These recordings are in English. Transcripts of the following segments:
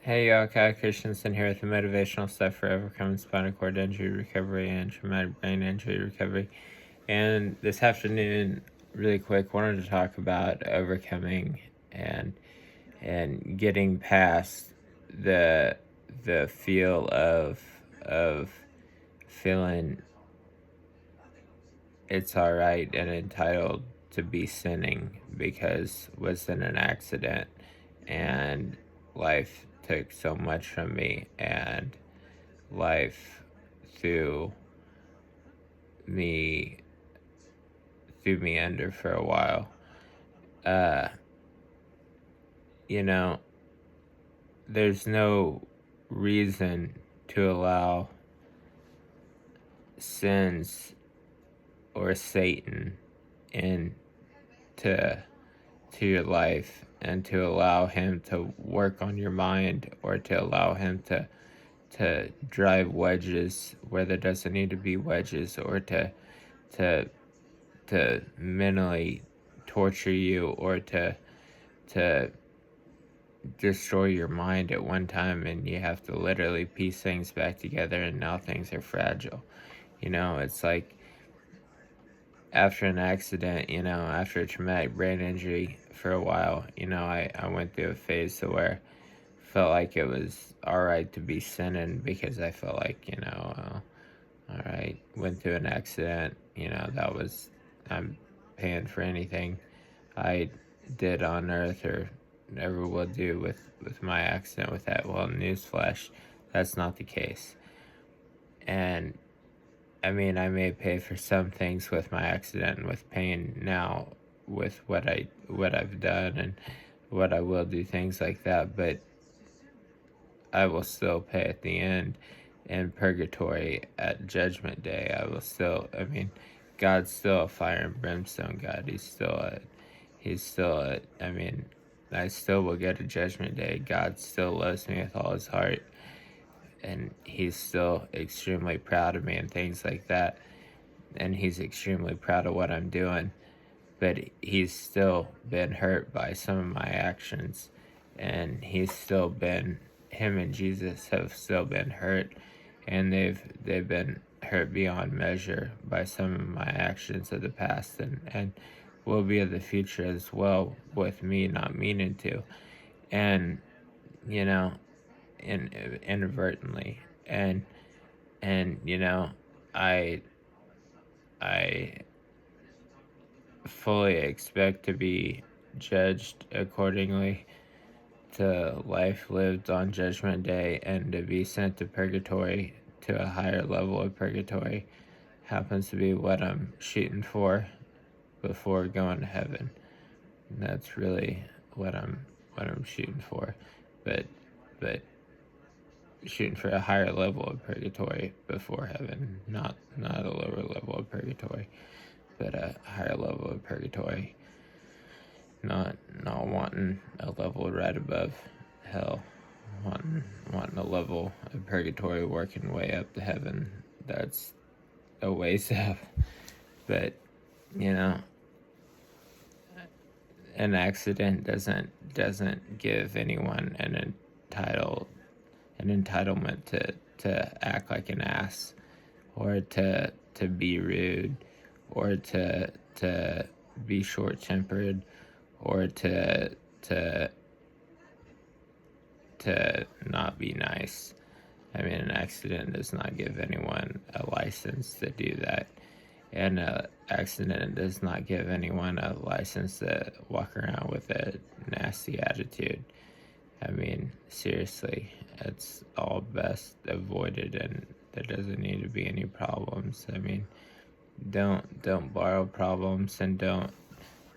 Hey y'all, Kyle Christensen here with the motivational stuff for overcoming spinal cord injury recovery and traumatic brain injury recovery. And this afternoon, really quick, wanted to talk about overcoming and getting past the feel of feeling it's all right and entitled to be sinning because was in an accident and life took so much from me and life threw me under for a while. Uh, you know, there's no reason to allow sins or Satan into your life and to allow him to work on your mind or to allow him to drive wedges where there doesn't need to be wedges or to mentally torture you or to destroy your mind at one time, and you have to literally piece things back together, and now things are fragile. It's like after an accident, after a traumatic brain injury for a while, I went through a phase to where I felt like it was all right to be sinning because I felt like, all right, went through an accident, I'm paying for anything I did on earth or ever will do with my accident with that. Well, newsflash, that's not the case. And I mean, I may pay for some things with my accident and with pain now with what I've done and what I will do, things like that, but I will still pay at the end in purgatory at judgment day. God's still a fire and brimstone God. I still will get a judgment day. God still loves me with all his heart, and he's still extremely proud of me and things like that. And he's extremely proud of what I'm doing, but he's still been hurt by some of my actions, and him and Jesus have still been hurt, and they've been hurt beyond measure by some of my actions of the past, and will be of the future as well, with me not meaning to, and you know, inadvertently, and I I fully expect to be judged accordingly to life lived on Judgment Day, and to be sent to purgatory, to a higher level of purgatory, happens to be what I'm shooting for before going to heaven. And that's really what I'm shooting for, but shooting for a higher level of purgatory before heaven, not a lower level of purgatory, but a higher level of purgatory. Not wanting a level right above hell, wanting a level of purgatory working way up to heaven. That's a ways up. But an accident doesn't give anyone an entitlement to act like an ass, or to be rude, or to be short-tempered, or to not be nice. I mean, an accident does not give anyone a license to do that. And an accident does not give anyone a license to walk around with a nasty attitude. I mean, seriously, it's all best avoided, and there doesn't need to be any problems. I mean, don't borrow problems, and don't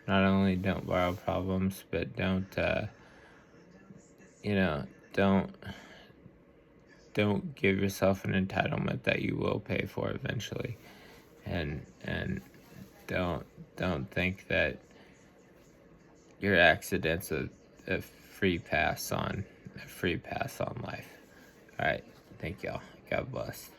borrow problems, but don't give yourself an entitlement that you will pay for eventually, and don't think that your accident's a free pass on life. All right, thank y'all. God bless.